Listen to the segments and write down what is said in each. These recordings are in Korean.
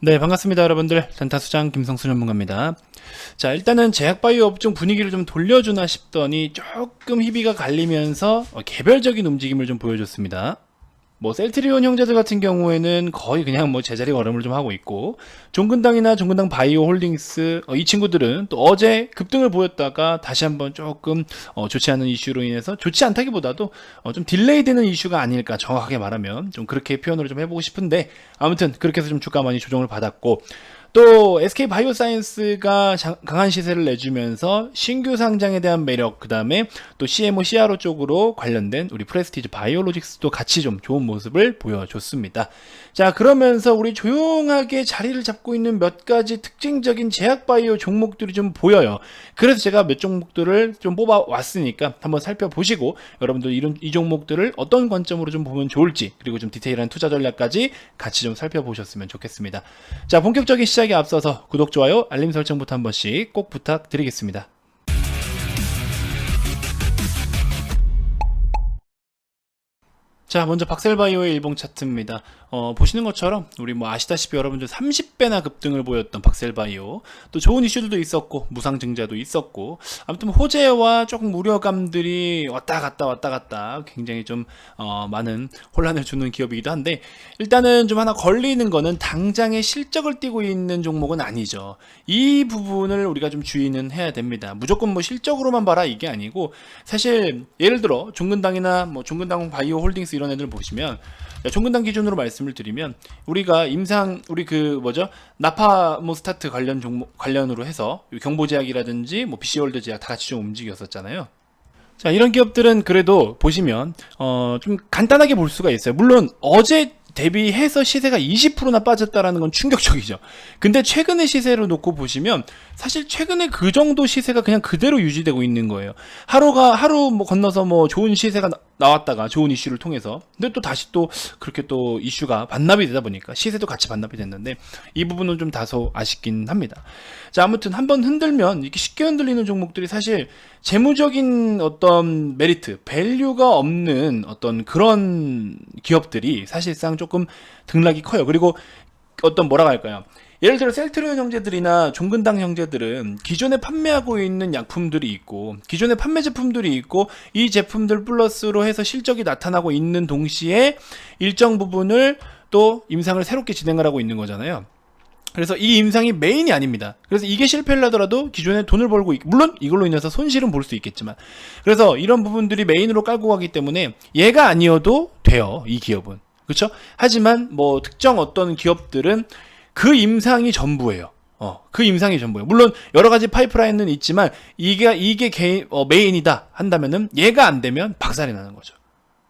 네, 반갑습니다, 여러분들. 단타수장 김성수 전문가입니다. 자, 일단은 제약바이오 업종 분위기를 좀 돌려주나 싶더니 조금 희비가 갈리면서 개별적인 움직임을 좀 보여줬습니다. 뭐 셀트리온 형제들 같은 경우에는 거의 그냥 뭐 제자리 걸음을 좀 하고 있고, 종근당이나 종근당 바이오 홀딩스 이 친구들은 또 어제 급등을 보였다가 다시 한번 조금 좋지 않은 이슈로 인해서, 좋지 않다기보다도 좀 딜레이 되는 이슈가 아닐까, 정확하게 말하면 좀 그렇게 표현을 좀 해보고 싶은데, 아무튼 그렇게 해서 좀 주가 많이 조정을 받았고, 또 SK 바이오사이언스가 강한 시세를 내주면서 신규 상장에 대한 매력, 그 다음에 또 CMO, CRO 쪽으로 관련된 우리 프레스티지 바이오로직스도 같이 좀 좋은 모습을 보여줬습니다. 자, 그러면서 우리 조용하게 자리를 잡고 있는 몇 가지 특징적인 제약바이오 종목들이 좀 보여요. 그래서 제가 몇 종목들을 좀 뽑아왔으니까 한번 살펴보시고, 여러분들 이 종목들을 어떤 관점으로 좀 보면 좋을지, 그리고 좀 디테일한 투자 전략까지 같이 좀 살펴보셨으면 좋겠습니다. 자, 본격적인 시작에 앞서서 구독, 좋아요, 알림 설정부터 한 번씩 꼭 부탁드리겠습니다. 자, 먼저 박셀바이오의 일봉 차트입니다. 보시는 것처럼 우리 뭐 아시다시피 여러분들 30배나 급등을 보였던 박셀바이오, 또 좋은 이슈들도 있었고 무상증자도 있었고, 아무튼 호재와 조금 우려감들이 왔다 갔다 굉장히 좀 많은 혼란을 주는 기업이기도 한데, 일단은 좀 하나 걸리는 거는 당장의 실적을 띄고 있는 종목은 아니죠. 이 부분을 우리가 좀 주의는 해야 됩니다. 무조건 뭐 실적으로만 봐라 이게 아니고, 사실 예를 들어 종근당이나 뭐 종근당 바이오 홀딩스 이런 애들 보시면, 종근당 기준으로 말씀을 드리면, 우리가 우리 나파모스타트 관련 종목 관련으로 해서 경보제약이라든지 뭐 BC월드 제약 다 같이 좀 움직였었잖아요. 자, 이런 기업들은 그래도 보시면 좀 간단하게 볼 수가 있어요. 물론 어제 대비해서 시세가 20%나 빠졌다라는 건 충격적이죠. 근데 최근의 시세를 놓고 보시면 사실 최근에 그 정도 시세가 그냥 그대로 유지되고 있는 거예요. 하루 뭐 건너서 뭐 좋은 시세가 나왔다가 좋은 이슈를 통해서, 근데 또 다시 또 그렇게 또 이슈가 반납이 되다 보니까 시세도 같이 반납이 됐는데, 이 부분은 좀 다소 아쉽긴 합니다. 자, 아무튼 한번 흔들면 이렇게 쉽게 흔들리는 종목들이 사실 재무적인 어떤 메리트, 밸류가 없는 어떤 그런 기업들이 사실상 조금 등락이 커요. 그리고 어떤 뭐라고 할까요? 예를 들어 셀트리온 형제들이나 종근당 형제들은 기존에 판매하고 있는 약품들이 있고, 기존에 판매 제품들이 있고, 이 제품들 플러스로 해서 실적이 나타나고 있는 동시에 일정 부분을 또 임상을 새롭게 진행을 하고 있는 거잖아요. 그래서 이 임상이 메인이 아닙니다. 그래서 이게 실패를 하더라도 기존에 돈을 벌고 물론 이걸로 인해서 손실은 볼 수 있겠지만, 그래서 이런 부분들이 메인으로 깔고 가기 때문에 얘가 아니어도 돼요, 이 기업은. 그렇죠? 하지만 뭐 특정 어떤 기업들은 그 임상이 전부예요. 그 임상이 전부예요. 물론 여러 가지 파이프라인은 있지만 이게 메인이다 한다면은 얘가 안 되면 박살이 나는 거죠.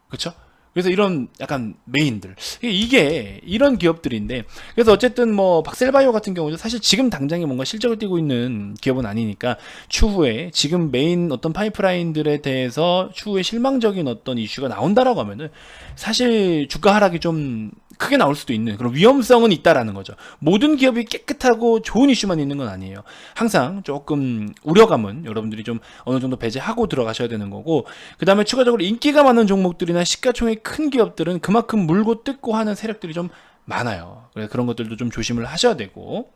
그렇죠? 그래서 이런 약간 메인들, 이게 이런 기업들인데, 그래서 어쨌든 뭐 박셀바이오 같은 경우도 사실 지금 당장에 뭔가 실적을 띄고 있는 기업은 아니니까, 추후에 지금 메인 어떤 파이프라인들에 대해서 추후에 실망적인 어떤 이슈가 나온다라고 하면은 사실 주가 하락이 좀 크게 나올 수도 있는 그런 위험성은 있다라는 거죠. 모든 기업이 깨끗하고 좋은 이슈만 있는 건 아니에요. 항상 조금 우려감은 여러분들이 좀 어느 정도 배제하고 들어가셔야 되는 거고, 그 다음에 추가적으로 인기가 많은 종목들이나 시가총액 큰 기업들은 그만큼 물고 뜯고 하는 세력들이 좀 많아요. 그래서 그런 것들도 좀 조심을 하셔야 되고.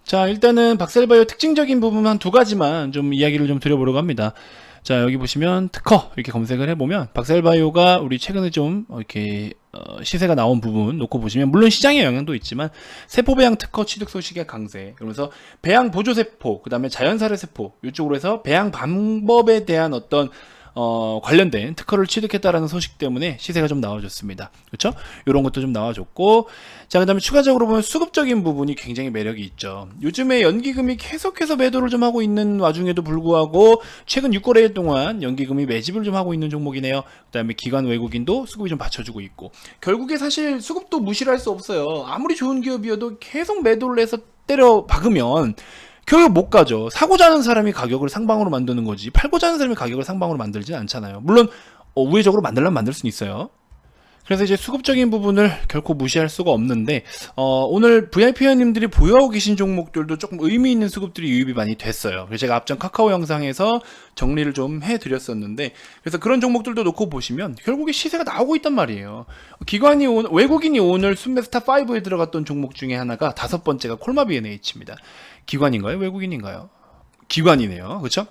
자, 일단은 박셀바이오 특징적인 부분 한 두 가지만 좀 이야기를 좀 드려보려고 합니다. 자, 여기 보시면 특허 이렇게 검색을 해보면 박셀바이오가 우리 최근에 좀 이렇게 시세가 나온 부분 놓고 보시면, 물론 시장의 영향도 있지만 세포배양 특허 취득 소식의 강세, 그러면서 배양 보조세포, 그 다음에 자연사례 세포 이쪽으로 해서 배양 방법에 대한 어떤 관련된 특허를 취득했다라는 소식 때문에 시세가 좀 나와줬습니다. 그렇죠? 이런 것도 좀 나와줬고, 자, 그 다음에 추가적으로 보면 수급적인 부분이 굉장히 매력이 있죠. 요즘에 연기금이 계속해서 매도를 좀 하고 있는 와중에도 불구하고 최근 6거래일 동안 연기금이 매집을 좀 하고 있는 종목이네요. 그 다음에 기관 외국인도 수급이 좀 받쳐주고 있고, 결국에 사실 수급도 무시를 할 수 없어요. 아무리 좋은 기업이어도 계속 매도를 해서 때려 박으면 결국 못 가죠. 사고자 하는 사람이 가격을 상방으로 만드는 거지, 팔고자 하는 사람이 가격을 상방으로 만들진 않잖아요. 물론 우회적으로 만들려면 만들 수는 있어요. 그래서 이제 수급적인 부분을 결코 무시할 수가 없는데 오늘 VIP 회원님들이 보유하고 계신 종목들도 조금 의미 있는 수급들이 유입이 많이 됐어요. 그래서 제가 앞전 카카오 영상에서 정리를 좀 해드렸었는데, 그래서 그런 종목들도 놓고 보시면 결국에 시세가 나오고 있단 말이에요. 외국인이 오늘 순매스타5에 들어갔던 종목 중에 하나가 5번째가 콜마비 NH입니다. 기관인가요? 외국인인가요? 기관이네요. 그렇죠?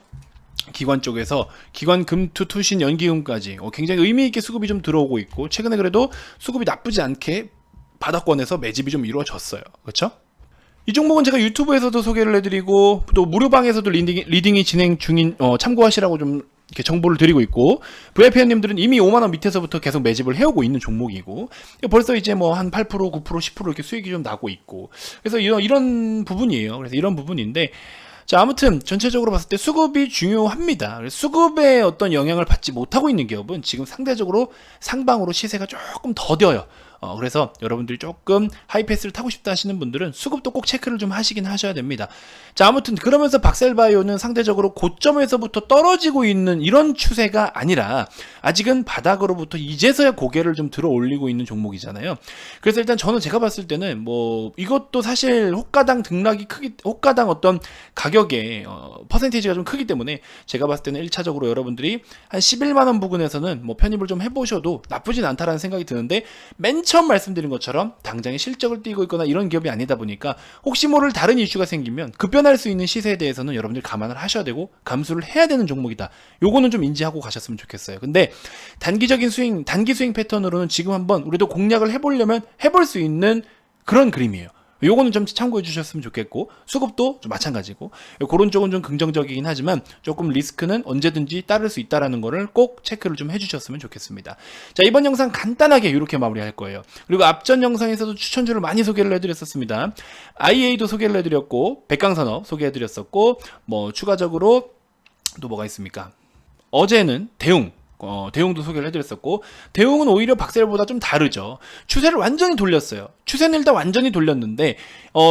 기관 쪽에서 기관 금투 투신 연기금까지 굉장히 의미 있게 수급이 좀 들어오고 있고, 최근에 그래도 수급이 나쁘지 않게 바닥권에서 매집이 좀 이루어졌어요. 그렇죠? 이 종목은 제가 유튜브에서도 소개를 해드리고 또 무료방에서도 리딩이 진행 중인 참고하시라고 좀 이렇게 정보를 드리고 있고, VIP 회원님들은 이미 5만원 밑에서부터 계속 매집을 해오고 있는 종목이고, 벌써 이제 뭐 한 8%, 9%, 10% 이렇게 수익이 좀 나고 있고, 그래서 이런 부분이에요. 그래서 이런 부분인데, 자, 아무튼 전체적으로 봤을 때 수급이 중요합니다. 수급에 어떤 영향을 받지 못하고 있는 기업은 지금 상대적으로 상방으로 시세가 조금 더뎌요. 그래서 여러분들이 조금 하이패스를 타고 싶다 하시는 분들은 수급도 꼭 체크를 좀 하시긴 하셔야 됩니다. 자, 아무튼 그러면서 박셀바이오는 상대적으로 고점에서부터 떨어지고 있는 이런 추세가 아니라 아직은 바닥으로부터 이제서야 고개를 좀 들어 올리고 있는 종목이잖아요. 그래서 일단 제가 봤을 때는 뭐 이것도 사실 호가당 어떤 가격의 퍼센테이지가 좀 크기 때문에 제가 봤을 때는 1차적으로 여러분들이 한 11만원 부근에서는 뭐 편입을 좀 해보셔도 나쁘진 않다라는 생각이 드는데, 맨 처음 말씀드린 것처럼 당장의 실적을 띄고 있거나 이런 기업이 아니다 보니까 혹시 모를 다른 이슈가 생기면 급변할 수 있는 시세에 대해서는 여러분들 감안을 하셔야 되고 감수를 해야 되는 종목이다. 요거는 좀 인지하고 가셨으면 좋겠어요. 근데 단기 스윙 패턴으로는 지금 한번 우리도 공략을 해보려면 해볼 수 있는 그런 그림이에요. 요거는 좀 참고해 주셨으면 좋겠고, 수급도 좀 마찬가지고, 그런 쪽은 좀 긍정적이긴 하지만 조금 리스크는 언제든지 따를 수 있다라는 거를 꼭 체크를 좀 해주셨으면 좋겠습니다. 자, 이번 영상 간단하게 이렇게 마무리할 거예요. 그리고 앞전 영상에서도 추천주를 많이 소개를 해드렸었습니다. IA도 소개를 해드렸고, 백강산업 소개해드렸었고, 뭐 추가적으로 또 뭐가 있습니까? 어제는 대웅도 소개를 해드렸었고, 대웅은 오히려 박셀보다 좀 다르죠. 추세를 완전히 돌렸어요. 추세는 일단 완전히 돌렸는데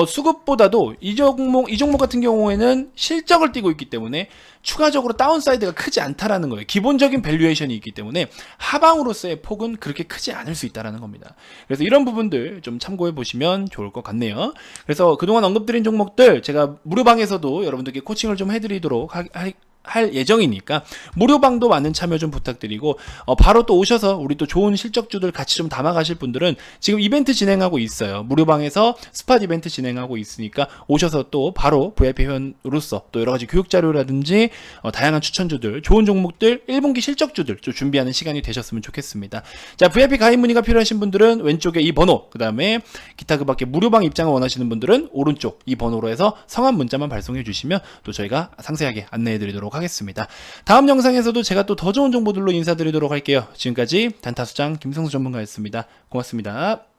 수급보다도 이 종목 같은 경우에는 실적을 띄고 있기 때문에 추가적으로 다운사이드가 크지 않다라는 거예요. 기본적인 밸류에이션이 있기 때문에 하방으로서의 폭은 그렇게 크지 않을 수 있다라는 겁니다. 그래서 이런 부분들 좀 참고해 보시면 좋을 것 같네요. 그래서 그동안 언급드린 종목들 제가 무료방에서도 여러분들께 코칭을 좀 해드리도록 할 예정이니까 무료방도 많은 참여 좀 부탁드리고, 바로 또 오셔서 우리 또 좋은 실적주들 같이 좀 담아가실 분들은 지금 이벤트 진행하고 있어요. 무료방에서 스팟 이벤트 진행하고 있으니까 오셔서 또 바로 VIP 회원으로서 또 여러가지 교육자료라든지 다양한 추천주들, 좋은 종목들, 1분기 실적주들 좀 준비하는 시간이 되셨으면 좋겠습니다. 자, VIP 가입 문의가 필요하신 분들은 왼쪽에 이 번호, 그 다음에 기타 그 밖에 무료방 입장을 원하시는 분들은 오른쪽 이 번호로 해서 성함 문자만 발송해 주시면 또 저희가 상세하게 안내해 드리도록 하겠습니다. 다음 영상에서도 제가 또 더 좋은 정보들로 인사드리도록 할게요. 지금까지 단타수장 김성수 전문가였습니다. 고맙습니다.